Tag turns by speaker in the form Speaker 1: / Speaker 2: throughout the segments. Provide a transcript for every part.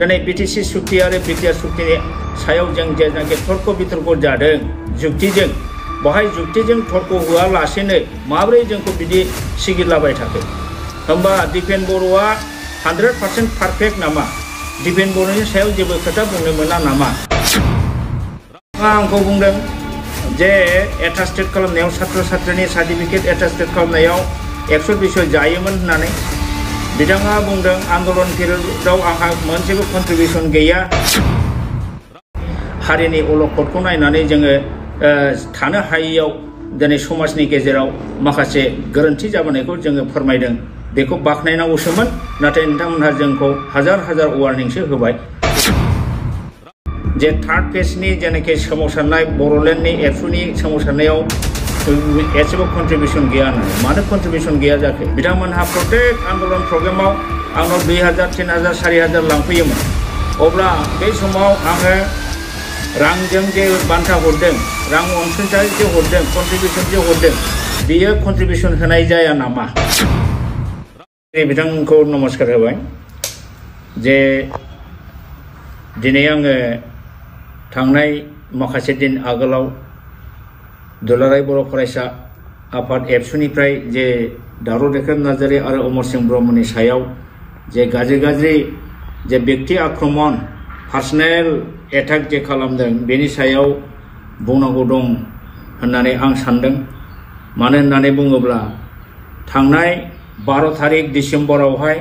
Speaker 1: दिनै बिटिसि सुक्ति आरो बिटिआर सुक्तिनि सायाव जों जेनाखि तर्क बितर्क जादों जुक्तिजों बहाय जुक्तिजों तर्क होआलासेनो माबोरै जोंखौ बिदि सिगिलाबाय थाखो होमबा दिपेन बर'आ 100% पारफेक्ट नामा दिपेन बर'नि सायाव जेबो खोथा बुंनो मोना नामा आंखौ बुंदों जे एटास्टेट खालामनायाव छात्र छात्रीनि सार्टिफिकेट एटास्टेट खालामनायाव 120 जायोमोन होननानै बिथाङा बुंदों आन्दोलन पिरियडआव आंहा मोनसेबो कन्ट्रिबिउसन गैया हारिनि अलखदखौ नायनानै जोङो थानो हायैयाव दिनै समाजनि गेजेराव माखासे गोरोन्थि जाबोनायखौ जोङो फोरमायदों बेखौ बाखनायनांगौसोमोन नाथाय नोंथांमोनहा जोंखौ हाजार हाजार वार्निंसो होबाय जे थार्ड फेजनि जेनाखि सोमावसारनाय बर'लेण्डनि एबसुनि सोमावसारनायाव एसेबो कन्ट्रिबिउसन गैया होननानै मानो कन्ट्रिबिउसन गैया जाखो बिथांमोनहा प्रत्येक आन्दोलन प्रग्रामाव आंनाव 2000 3000 4000 लांफैयोमोन अब्ला बे समाव आङो रांजों जे बान्था हरदों रां अनसुंथाइ जे हरदों कन्ट्रिबिउसन जे हरदों बियो कन्ट्रिबिउसन होनाय जाया नामा बिथांमोनखौ नमस्कार होबाय जे दिनै आङो थांनाय माखासे दिन आगोलाव दुलाराय बर' फरायसा आफाद एबसुनिफ्राय जे दावराव देख्रेब नार्जारि आरो अमर सिंह ब्रह्मनि सायाव जे गाज्रि जे व्यक्ति आक्रमण पार्सनेल एटाक जे खालामदों बेनि सायाव बुंनांगौ दं होननानै आं सानदों मानो होननानै बुङोब्ला थांनाय 12 तारिख डिसेम्बरावहाय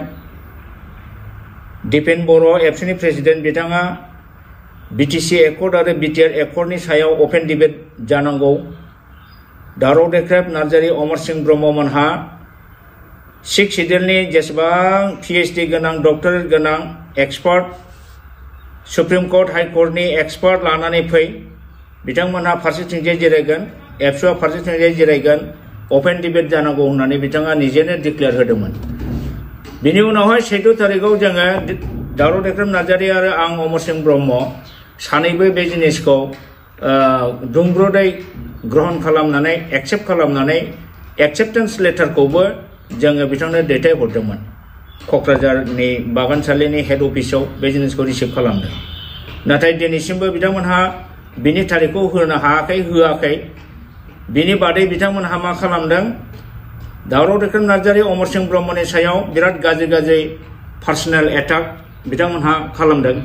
Speaker 1: दिपेन बर' एबसुनि प्रेसिडेन्ट बिथाङा बिटिसि एकर्ड आरो बिटिआर एकर्डनि सायाव अपेन डिबेट जानांगौ दावराव देख्रेब नार्जारि अमर सिंह ब्रह्ममोनहा 6 सिडिउलनि जेसेबां PhD गोनां डक्टरेट गोनां एक्सपार्ट सुप्रिम कोर्ट हाई कोर्टनि एक्सपार्ट लानानै फै बिथांमोनहा फारसेथिंजाय जिरायगोन एबसुआ फारसेथिंजाय जिरायगोन अपेन डिबेट जानांगौ होननानै बिथाङा निजेनो डिक्लेयार होदोंमोन बिनि उनावहाय 14 तारिखआव जोङो दावराव देख्रेब नार्जारि आरो आं अमर सिंह ब्रह्म सानैबो बे जिनिसखौ दुंब्रुदै ग्रहण खालामनानै एक्सेप्ट खालामनानै एक्सेप्टेन्स लेटारखौबो जोङो बिथांनो दैथायहरदोंमोन क'क्राझारनि बागानसालिनि हेड अफिसाव बे जिनिसखौ रिसिभ खालामदों नाथाय दिनैसिमबो बिथांमोनहा बिनि तारिखखौ होनो हायाखै होआखै बिनि बादै बिथांमोनहा मा खालामदों दावराव देख्रेब नार्जारि अमर सिंह ब्रह्मनि सायाव बिराद गाज्रि पार्सनेल एटाक बिथांमोनहा खालामदों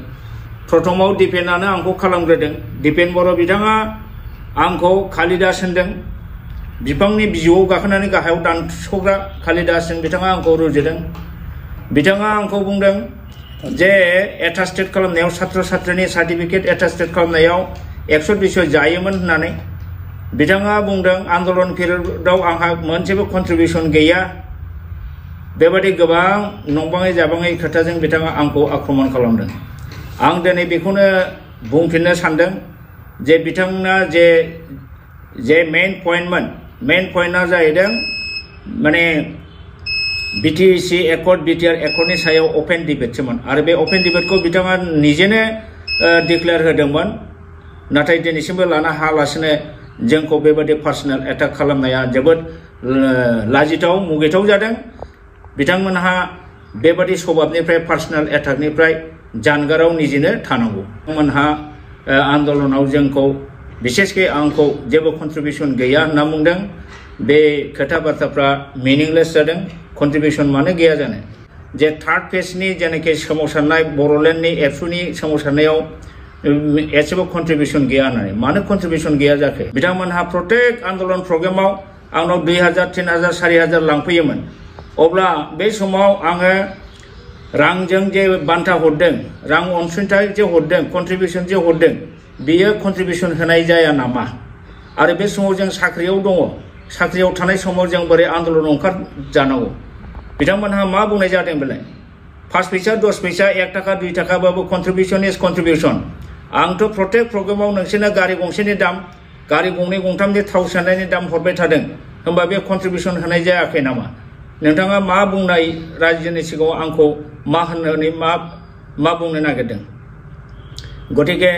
Speaker 1: प्रथमाव दिपेनानो आंखौ खालामग्रोदों दिपेन बर' बिथाङा आंखौ कालिदास होनदों बिफांनि बिजौआव गाखोनानै गाहायाव दानस'ग्रा कालिदासजों बिथाङा आंखौ रुजुदों बिथाङा आंखौ बुंदों जे एटास्टेट खालामनायाव छात्र छात्रीनि सार्टिफिकेट एटास्टेट खालामनायाव 120 जायोमोन होननानै बिथाङा बुंदों आन्दोलन पिरियडआव आंहा मोनसेबो कन्ट्रिबिउसन गैया बेबादि गोबां नंबाङै जाबाङै खोथाजों बिथाङा आंखौ आक्रमण खालामदों आं दिनै बेखौनो बुंफिननो सानदों जे बिथांना जे मेन पइन्टआ जाहैदों माने बिटिसि एकर्ड बिटिआर एकर्डनि सायाव अपेन डिबेटसोमोन आरो बे अपेन डिबेटखौ बिथाङा निजेनो डिक्लेयार होदोंमोन नाथाय दिनैसिमबो लानो हायालासिनो जोंखौ बेबादि पार्सनेल एटाक खालामनाया जोबोद लाजिथाव मुगैथाव जादों बिथांमोनहा बेबादि स्वभाबनिफ्राय पार्सनेल एटाकनिफ्राय जानगाराव निजेनो थानांगौ बिथांमोनहा आन्दोलनाव जोंखौ बिसेसके आंखौ जेबो कन्ट्रिबिउसन गैया होनना बुंदों बे खोथा बाथ्राफ्रा मिनिंलेस जादों कन्ट्रिबिउसन मानो गैया जानो जे थार्ड फेजनि जेनाखि सोमावसारनाय बर'लेण्डनि एबसुनि सोमावसारनायाव एसेबो कन्ट्रिबिउसन गैया होननानै मानो कन्ट्रिबिउसन गैया जाखो बिथांमोनहा प्रत्येक आन्दोलन प्रग्रामाव आंनाव 2000 3000 4000 लांफैयोमोन अब्ला बे समाव आङो रांजों जे बान्था हरदों रां अनसुंथाइ जे हरदों कन्ट्रिबिउसन जे हरदों बियो कन्ट्रिबिउसन होनाय जाया नामा आरो बे समाव जों साख्रियाव दङ साख्रियाव थानाय समाव जों बोरै आन्दोलन ओंखार जानांगौ बिथांमोनहा मा बुंनाय जादों बेलाय 5 पैसा 10 पैसा 1 टाका 2 टाकाबाबो कन्ट्रिबिउसन इज कन्ट्रिबिउसन आंथ' प्रत्येक प्रग्रामाव नोंसोरनो गारि गंसेनि दाम गारि गंनै गंथामनि थाव सोनायनि दाम हरबाय थादों होमबा बे कन्ट्रिबिउसन होनाय जायाखै नामा नोंथाङा मा बुंनाय रायजोनि सिगाङाव आंखौ मा होननानै मा बुंनो नागिरदों गतिके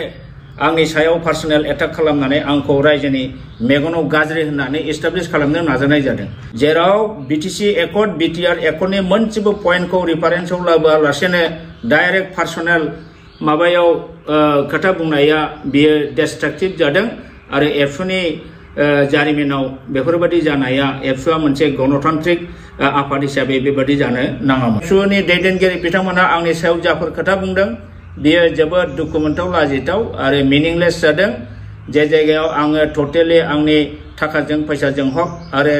Speaker 1: आंनि सायाव पार्सनेल एटाक खालामनानै आंखौ रायजोनि मेगनाव गाज्रि होननानै एस्टाब्लिश खालामनो नाजानाय जादों जेराव बिटिसि एकर्ड बिटिआर एकर्डनि मोनसेबो पइन्टखौ रिफारेन्सआव लाबोआलासेनो डायरेक्ट पार्सनेल माबायाव खोथा बुंनाया बियो डिस्ट्राक्टिव जादों आरो एबसुनि जारिमिनाव बेफोरबायदि जानाया एबसुआ मोनसे गणतान्त्रिक आफाद हिसाबै बेबायदि जानो नाङामोन। एबसुनि दैदेनगिरि बिथांमोना आंनि सायाव जाफोर खोथा बुंदों बियो जोबोद दुखु मोनथाव लाजिथाव आरो मिनिंलेस जादों। जे जायगायाव आङो टटेलि आंनि थाखाजों फैसाजों हक आरो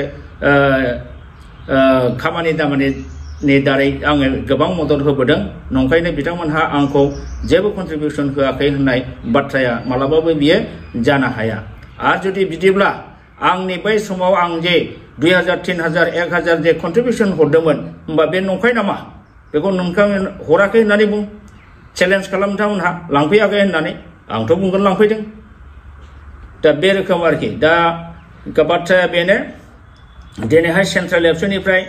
Speaker 1: खामानि दामानिनि दारै आङो गोबां मदद होबोदों नंखायनो बिथांमोनहा आंखौ जेबो कन्ट्रिबिउसन होआखै होननाय बाथ्राया मालाबाबो बियो जानो हाया। आरो जुदि बिदिब्ला आंनि बै समाव आं जे 2000 3000 1000 जे कन्ट्रिबिउसन हरदोंमोन होमबा बे नंखाय नामा बेखौ नोंथांमोन हराखै होननानै बुं चेलेन्ज खालाम नोंथांमोनहा लांफैयाखै होननानै आंथ' बुंगोन लांफैदों। दा बे रोखोम आरोखि दा बाथ्राया बेनो दिनैहाय सेन्ट्रेल एबसुनिफ्राय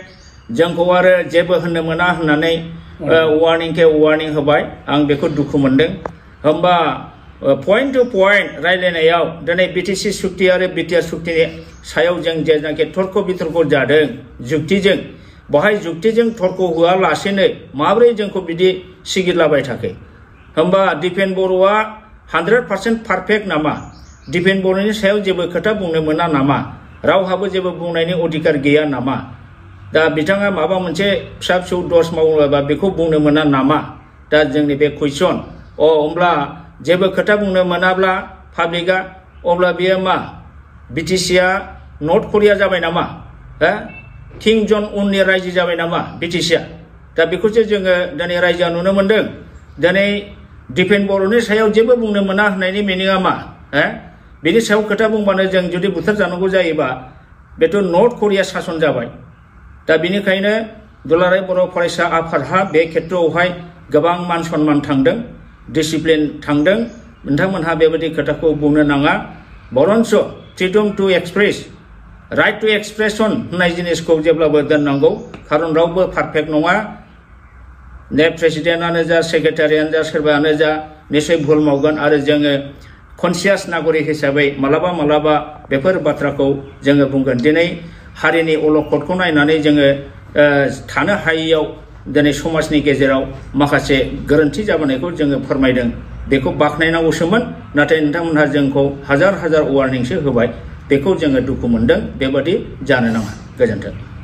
Speaker 1: जोंखौ आरो जेबो होननो मोना होननानै वार्निं होबाय आं बेखौ दुखु मोनदों। होमबा पॉइंट टू पॉइंट रायलायनायाव दिनै बिटिसि सुक्ति आरो बिटिआर सुक्तिनि सायाव जों जेनाखि तर्क बितर्क जादों जुक्तिजों बहाय जुक्तिजों तर्क होआलासेनो माबोरै जोंखौ बिदि सिगिरलाबाय थाखो। होमबा दिपेन बर'आ 100% पारफेक्ट नामा? दिपेन बर'नि सायाव जेबो खोथा बुंनो मोना नामा? रावहाबो जेबो बुंनायनि अधिकार गैया नामा? दा बिथाङा माबा मोनसे फिसा फिसौ दस मावोबा बेखौ बुंनो मोना नामा? दा जोंनि बे कुइसन होमब्ला जेबो खोथा बुंनो मोनाब्ला पाब्लिकआ अब्ला बियो मा बिटिसिआ नर्थ करिया जाबाय नामा? किं जन उननि रायजो जाबाय नामा बिटिसिआ? दा बेखौसो जोङो दिनै रायजोआ नुनो मोनदों। दिनै दिपेन बर'नि सायाव जेबो बुंनो मोना होननायनि मिनिङा मा? बिनि सायाव खोथा बुंबानो जों जुदि बुथार जानांगौ जायोबा बेथ' नर्थ करिया सासन जाबाय। दा बेनिखायनो दुलाराय बर' फरायसा आफादहा बे खेत्रआवहाय गोबां मान सन्मान थांदों डिसिप्लिन थांदों। नोंथांमोनहा बेबायदि खोथाखौ बुंनो नाङा बरन्स freedom to express right to expression होननाय जिनिसखौ जेब्लाबो दोननांगौ खारन रावबो पारफेक्ट नङा। ने प्रेसिडेन्टआनो जा सेक्रेटारियानो जा सोरबायानो जा निश्चय भुल मावगोन आरो जोङो कनसियास नागरिक हिसाबै मालाबा बेफोर बाथ्राखौ जोङो बुंगोन। दिनै हारिनि अलखदखौ नायनानै जोङो थानो हायैयाव दिनै समाजनि गेजेराव माखासे गोरोन्थि जाबोनायखौ जोङो फोरमायदों बेखौ बाख्नायनांगौसोमोन। नाथाय नोंथांमोनहा जोंखौ हाजार वार्निंसो होबाय बेखौ जोङो दुखु मोनदों। बेबादि जानो नाङा। गोजोन्थों।